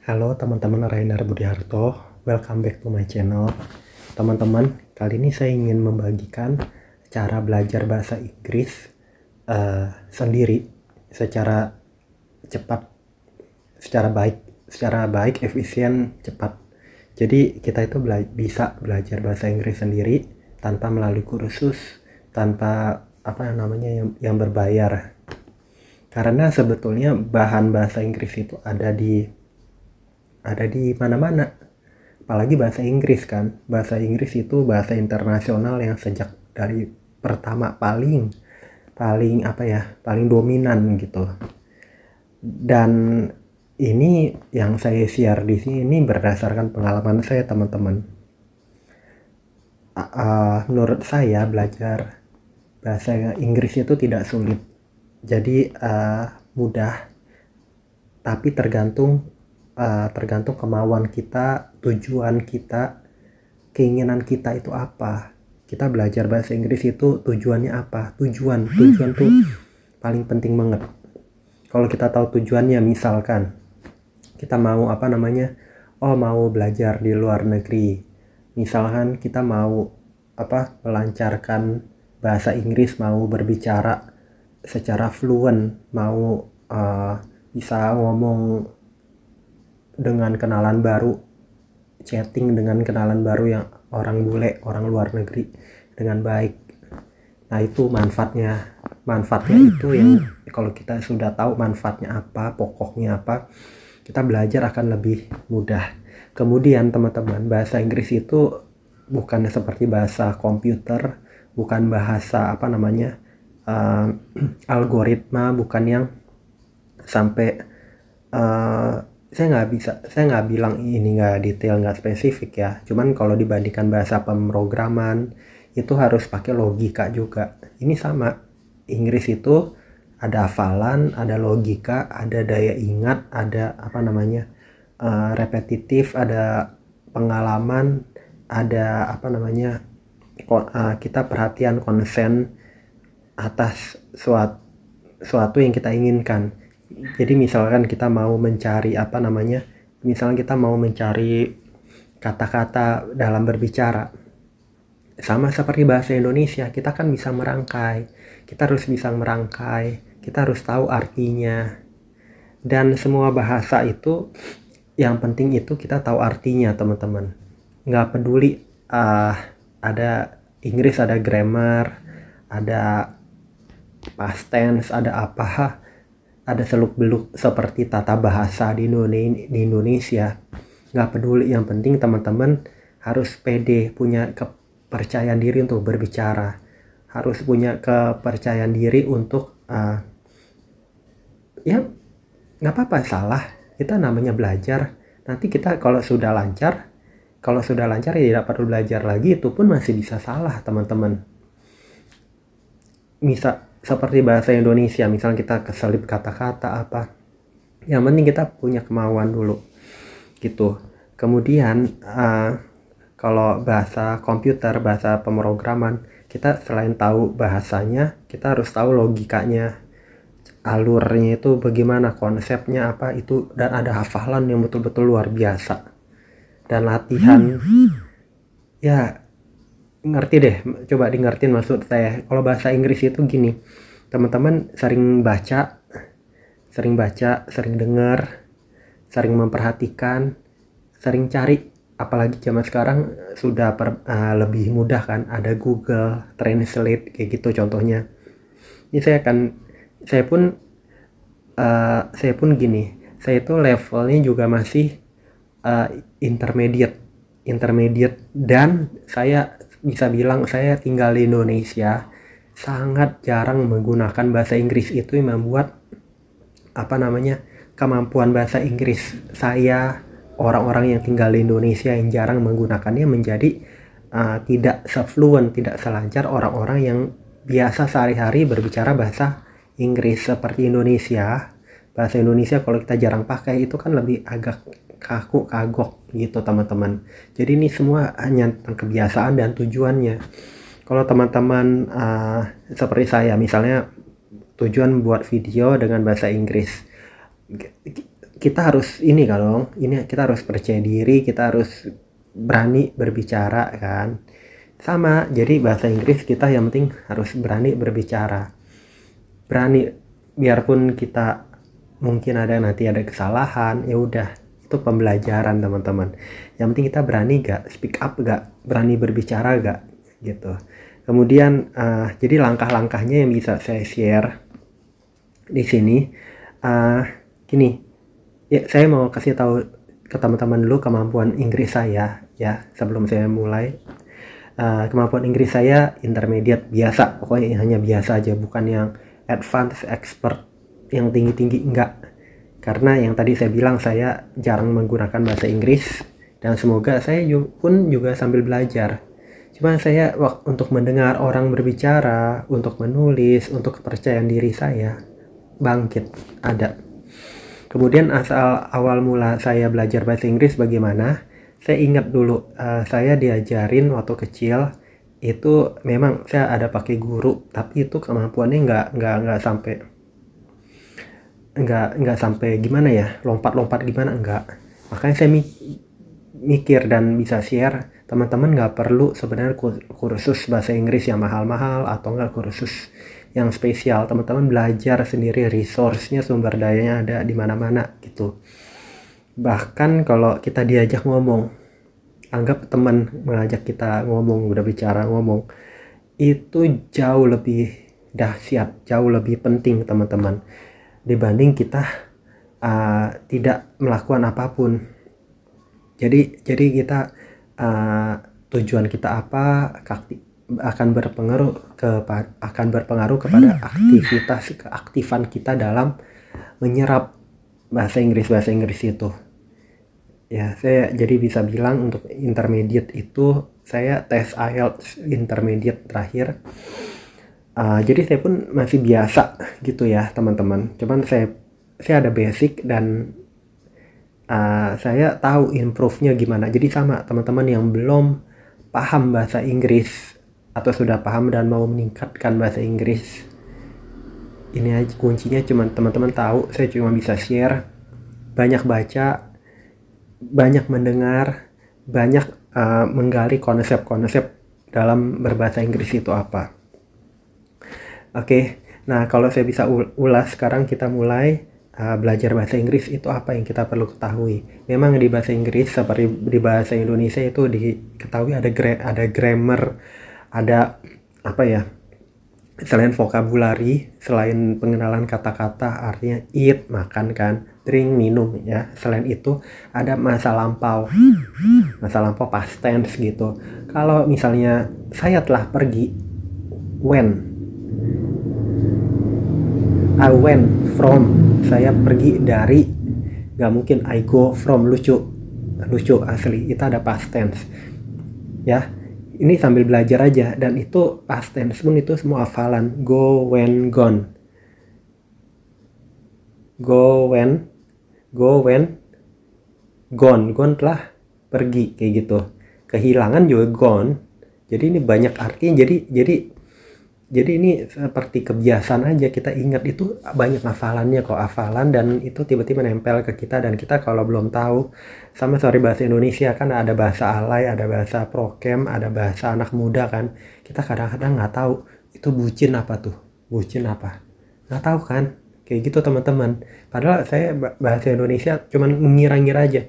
Halo teman-teman, Rainer Budiharto, welcome back to my channel. Teman-teman, kali ini saya ingin membagikan cara belajar bahasa Inggris sendiri secara cepat, secara baik, efisien, cepat. Jadi kita itu bisa belajar bahasa Inggris sendiri tanpa melalui kursus, tanpa yang berbayar. Karena sebetulnya bahan bahasa Inggris itu ada di mana-mana, apalagi bahasa Inggris kan. Bahasa Inggris itu bahasa internasional yang sejak dari pertama paling dominan gitu. Dan ini yang saya share di sini berdasarkan pengalaman saya, teman-teman. Menurut saya belajar bahasa Inggris itu tidak sulit, jadi mudah, tapi tergantung kemauan kita, tujuan kita, keinginan kita itu apa. Kita belajar bahasa Inggris itu tujuannya apa? Tujuan tuh paling penting banget. Kalau kita tahu tujuannya, misalkan kita mau mau belajar di luar negeri, misalkan kita mau melancarkan bahasa Inggris, mau berbicara secara fluent, mau bisa ngomong dengan kenalan baru, chatting dengan kenalan baru yang orang bule, orang luar negeri dengan baik. Nah, itu manfaatnya itu yang kalau kita sudah tahu manfaatnya apa, pokoknya apa, kita belajar akan lebih mudah. Kemudian teman-teman, bahasa Inggris itu bukan seperti bahasa komputer, bukan bahasa algoritma, bukan yang sampai saya nggak bilang ini nggak detail, nggak spesifik ya. Cuman kalau dibandingkan bahasa pemrograman itu harus pakai logika juga. Ini sama, Inggris itu ada hafalan, ada logika, ada daya ingat, ada repetitif, ada pengalaman, ada kita perhatian, konsen atas suatu yang kita inginkan. Jadi misalkan kita mau mencari kata-kata dalam berbicara, sama seperti bahasa Indonesia, kita kan bisa merangkai. Kita harus bisa merangkai, kita harus tahu artinya. Dan semua bahasa itu yang penting itu kita tahu artinya, teman-teman. Nggak peduli ada Inggris, ada grammar, ada past tense, ada ada seluk-beluk seperti tata bahasa di Indonesia. Nggak peduli, yang penting teman-teman harus pede, punya kepercayaan diri untuk berbicara, harus punya kepercayaan diri untuk ya nggak apa-apa salah, kita namanya belajar. Nanti kita kalau sudah lancar ya tidak perlu belajar lagi, itu pun masih bisa salah, teman-teman. Seperti bahasa Indonesia, misalnya kita keselip kata-kata apa, yang penting kita punya kemauan dulu gitu. Kemudian kalau bahasa komputer, bahasa pemrograman, kita selain tahu bahasanya, kita harus tahu logikanya, alurnya itu bagaimana, konsepnya apa itu, dan ada hafalan yang betul-betul luar biasa, dan latihan. Ya, ngerti deh, coba di ngertiin maksud saya. Kalau bahasa Inggris itu gini, teman-teman sering baca, sering dengar, sering memperhatikan, sering cari. Apalagi zaman sekarang sudah lebih mudah kan, ada Google Translate kayak gitu contohnya. Ini saya pun gini, saya itu levelnya juga masih intermediate, dan saya bisa bilang saya tinggal di Indonesia, sangat jarang menggunakan bahasa Inggris. Itu yang membuat kemampuan bahasa Inggris saya, orang-orang yang tinggal di Indonesia yang jarang menggunakannya, menjadi tidak se-fluent, tidak selancar orang-orang yang biasa sehari-hari berbicara bahasa Inggris seperti Indonesia. Bahasa Indonesia kalau kita jarang pakai itu kan lebih agak kaku, kagok gitu, teman-teman. Jadi ini semua hanya tentang kebiasaan dan tujuannya. Kalau teman-teman seperti saya misalnya, tujuan buat video dengan bahasa Inggris, kita harus ini kalau ini kita harus percaya diri, kita harus berani berbicara kan. Sama, jadi bahasa Inggris kita yang penting harus berani berbicara. Berani, biarpun kita mungkin nanti ada kesalahan, ya udah, itu pembelajaran teman-teman. Yang penting kita berani gak speak up, gak berani berbicara gak gitu. Kemudian jadi langkah-langkahnya yang bisa saya share di sini gini ya, saya mau kasih tahu ke teman-teman dulu kemampuan Inggris saya ya sebelum saya mulai. Kemampuan Inggris saya intermediate biasa, pokoknya hanya biasa aja, bukan yang advance expert yang tinggi-tinggi, enggak. Karena yang tadi saya bilang saya jarang menggunakan bahasa Inggris dan semoga saya pun juga sambil belajar. Cuma saya untuk mendengar orang berbicara, untuk menulis, untuk kepercayaan diri saya bangkit ada. Kemudian awal mula saya belajar bahasa Inggris bagaimana? Saya ingat dulu saya diajarin waktu kecil itu, memang saya ada pakai guru, tapi itu kemampuannya nggak sampai gimana ya, lompat-lompat gimana, enggak. Makanya saya mikir dan bisa share, teman-teman nggak perlu sebenarnya kursus bahasa Inggris yang mahal-mahal atau enggak kursus yang spesial. Teman-teman belajar sendiri, resource-nya, sumber dayanya ada di mana-mana gitu. Bahkan kalau kita diajak ngomong, anggap teman mengajak kita ngomong, udah bicara ngomong, itu jauh lebih dahsyat, jauh lebih penting teman-teman, dibanding kita tidak melakukan apapun. Jadi kita tujuan kita apa akan berpengaruh kepada keaktifan kita dalam menyerap bahasa Inggris itu. Ya, saya jadi bisa bilang untuk intermediate itu saya tes IELTS intermediate terakhir. Jadi saya pun masih biasa gitu ya teman-teman. Cuman saya ada basic dan saya tahu improve-nya gimana. Jadi sama teman-teman yang belum paham bahasa Inggris atau sudah paham dan mau meningkatkan bahasa Inggris, ini aja kuncinya, cuman teman-teman tahu saya cuma bisa share, banyak baca, banyak mendengar, banyak menggali konsep-konsep dalam berbahasa Inggris itu apa. Oke, nah kalau saya bisa ulas sekarang, kita mulai belajar bahasa Inggris itu apa yang kita perlu ketahui. Memang di bahasa Inggris seperti di bahasa Indonesia itu diketahui ada grammar, ada apa ya, selain vocabulary, selain pengenalan kata-kata, artinya eat, makan kan, drink, minum ya. Selain itu ada masa lampau past tense gitu. Kalau misalnya saya telah pergi, I went from, saya pergi dari, nggak mungkin I go from, lucu asli, itu ada past tense ya. Ini sambil belajar aja, dan itu past tense pun itu semua hafalan. Go, when, gone. Go, when, gone. Gone telah pergi, kayak gitu. Kehilangan juga gone. Jadi ini banyak artinya. Jadi ini seperti kebiasaan aja, kita ingat itu banyak hafalannya kok, hafalan, dan itu tiba-tiba nempel ke kita. Dan kita kalau belum tahu, sama sorry bahasa Indonesia kan ada bahasa alay, ada bahasa prokem, ada bahasa anak muda kan, kita kadang-kadang nggak tahu itu bucin apa, nggak tahu kan, kayak gitu teman-teman. Padahal saya bahasa Indonesia cuman mengira-ngira aja,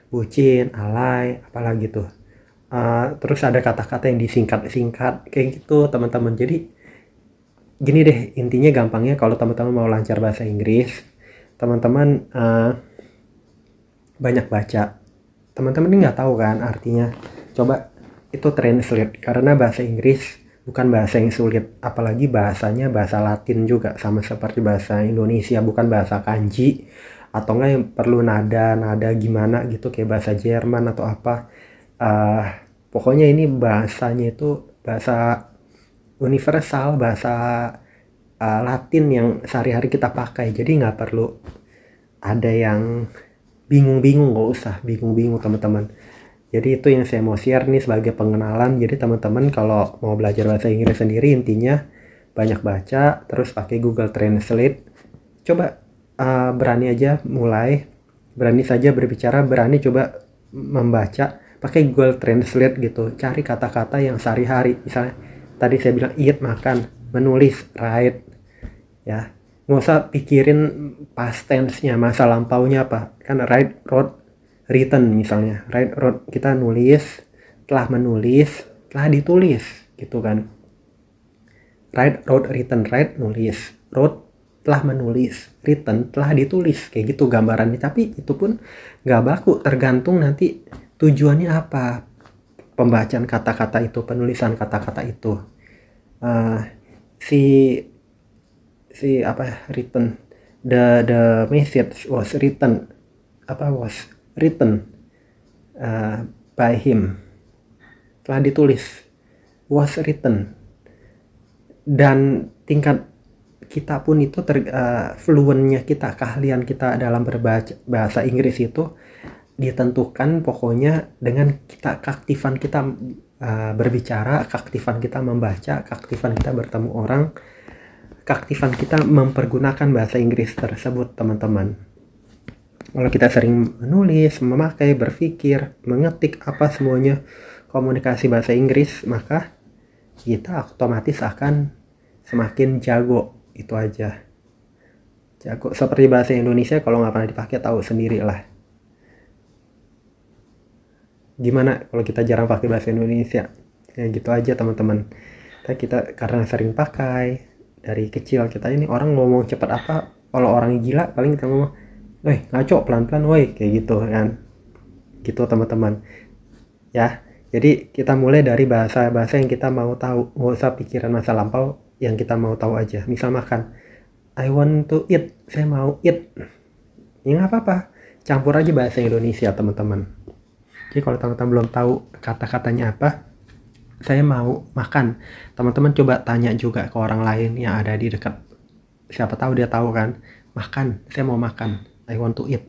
bucin, alay, apalagi tuh. Terus ada kata-kata yang disingkat-singkat kayak gitu teman-teman. Jadi gini deh, intinya gampangnya kalau teman-teman mau lancar bahasa Inggris, teman-teman banyak baca. Teman-teman ini nggak tahu kan artinya, coba itu translate, karena bahasa Inggris bukan bahasa yang sulit, apalagi bahasanya bahasa Latin juga, sama seperti bahasa Indonesia, bukan bahasa kanji atau enggak yang perlu nada gimana gitu kayak bahasa Jerman atau apa. Pokoknya ini bahasanya itu bahasa universal, bahasa Latin yang sehari-hari kita pakai. Jadi nggak perlu ada yang bingung-bingung, nggak usah bingung-bingung teman-teman. Jadi itu yang saya mau share nih sebagai pengenalan. Jadi teman-teman kalau mau belajar bahasa Inggris sendiri, intinya banyak baca, terus pakai Google Translate. Coba berani aja mulai. berani saja berbicara, berani coba membaca pakai Google Translate gitu, cari kata-kata yang sehari-hari. Misalnya tadi saya bilang eat, makan, menulis, write, ya nggak usah pikirin past tense-nya, masa lampaunya apa, kan write, wrote, written. Misalnya write, wrote, kita nulis, telah menulis, telah ditulis gitu kan. Write, wrote, written. Write, nulis. Wrote, telah menulis. Written, telah ditulis. Kayak gitu gambarannya. Tapi itu pun nggak baku, tergantung nanti tujuannya apa, pembacaan kata-kata itu, penulisan kata-kata itu. Uh, si written, the message was written, was written by him, telah ditulis, was written. Dan tingkat kita pun itu fluentnya kita, keahlian kita dalam berbaca bahasa Inggris itu ditentukan pokoknya dengan kita, keaktifan kita berbicara, keaktifan kita membaca, keaktifan kita bertemu orang, keaktifan kita mempergunakan bahasa Inggris tersebut, teman-teman. Kalau kita sering menulis, memakai, berpikir, mengetik, apa semuanya komunikasi bahasa Inggris, maka kita otomatis akan semakin jago. Itu aja. Jago. Seperti bahasa Indonesia, kalau nggak pernah dipakai, tahu sendiri lah. Gimana kalau kita jarang pakai bahasa Indonesia? Ya gitu aja, teman-teman. Kita karena sering pakai dari kecil, kita ini orang ngomong cepat apa, kalau orang gila paling kita ngomong, woi ngaco, pelan-pelan woi, kayak gitu kan. Gitu teman-teman ya. Jadi kita mulai dari bahasa-bahasa yang kita mau tahu, nggak usah pikiran masa lampau, yang kita mau tahu aja. Misal makan, I want to eat, saya mau eat, ya nggak apa-apa, campur aja bahasa Indonesia, teman-teman. Jadi kalau teman-teman belum tahu kata-katanya apa, saya mau makan, teman-teman coba tanya juga ke orang lain yang ada di dekat, siapa tahu dia tahu kan. Makan, saya mau makan, I want to eat,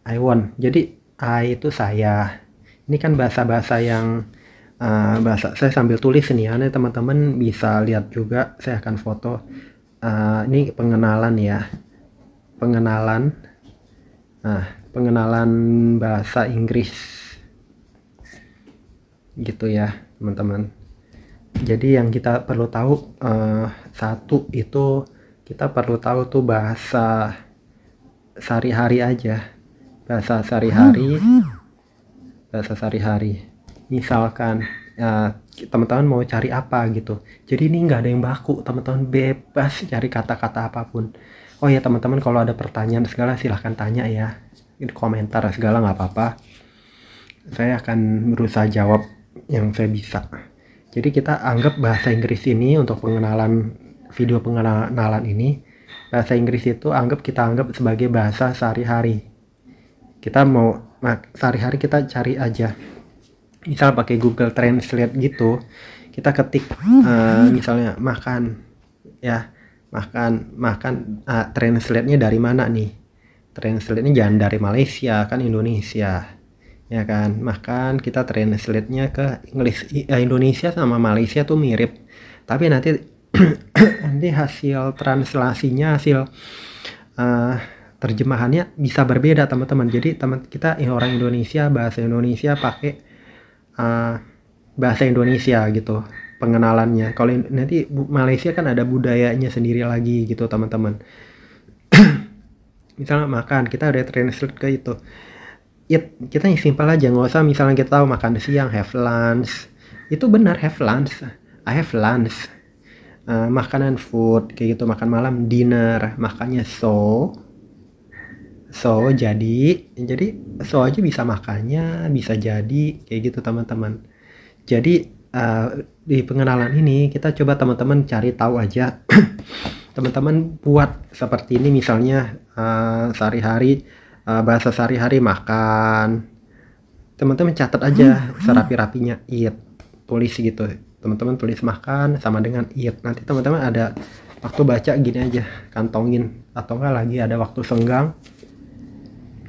I want. Jadi I itu saya. Ini kan bahasa-bahasa yang bahasa saya sambil tulis nih ya, teman-teman bisa lihat juga, saya akan foto. Ini pengenalan ya, pengenalan bahasa Inggris gitu ya, teman-teman. Jadi yang kita perlu tahu, satu itu kita perlu tahu tuh bahasa sehari-hari aja, bahasa sehari-hari. Misalkan teman-teman mau cari apa gitu, jadi ini nggak ada yang baku, teman-teman bebas cari kata-kata apapun. Oh ya teman-teman, kalau ada pertanyaan segala silahkan tanya ya, di komentar segala nggak apa-apa, saya akan berusaha jawab yang saya bisa. Jadi kita anggap bahasa Inggris ini, untuk video pengenalan ini, bahasa Inggris itu kita anggap sebagai bahasa sehari-hari. Kita mau sehari-hari kita cari aja, misal pakai Google Translate gitu, kita ketik misalnya makan ya, makan translate-nya dari mana nih, translate-nya jangan dari Malaysia kan, Indonesia ya kan. Makan, kita translate-nya ke Indonesia sama Malaysia tuh mirip, tapi nanti nanti hasil translasinya, hasil terjemahannya bisa berbeda, teman-teman. Jadi kita orang Indonesia, bahasa Indonesia pakai bahasa Indonesia gitu pengenalannya. Kalau nanti Malaysia kan ada budayanya sendiri lagi gitu, teman-teman. Misalnya makan, kita udah translate ke itu. Kita yang simpel aja, nggak usah misalnya kita tahu makan siang, have lunch. Itu benar, have lunch, I have lunch. Makanan food kayak gitu, makan malam, dinner, makannya so jadi so aja bisa makannya, bisa jadi kayak gitu, teman-teman. Jadi di pengenalan ini kita coba teman-teman cari tahu aja. Teman-teman buat seperti ini, misalnya sehari-hari, bahasa sehari-hari makan, teman-teman catat aja serapi-rapinya, eat, tulis gitu, teman-teman tulis makan sama dengan eat. Nanti teman-teman ada waktu baca gini aja, kantongin, atau enggak lagi ada waktu senggang,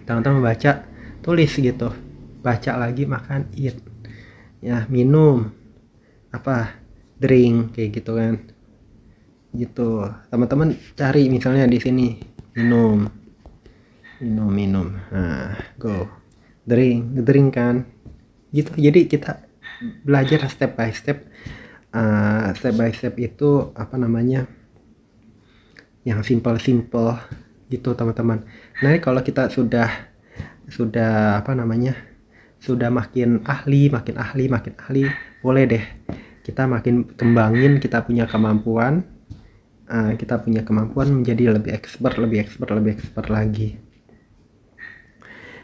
teman-teman baca, tulis gitu, baca lagi, makan, eat ya, minum apa, drink kayak gitu kan, gitu. Teman-teman cari misalnya di sini minum, minum. Nah, go. Drink kan. Gitu. Jadi kita belajar step by step. Step by step itu apa namanya? Yang simple-simple gitu, teman-teman. Nah, kalau kita sudah apa namanya? Sudah makin ahli, boleh deh kita makin kembangin kita punya kemampuan. Kita punya kemampuan menjadi lebih expert lagi.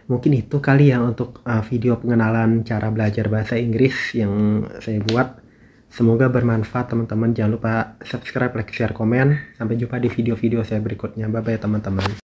Mungkin itu kali ya untuk video pengenalan cara belajar bahasa Inggris yang saya buat. Semoga bermanfaat teman-teman. Jangan lupa subscribe, like, share, komen. Sampai jumpa di video-video saya berikutnya. Bye bye teman-teman.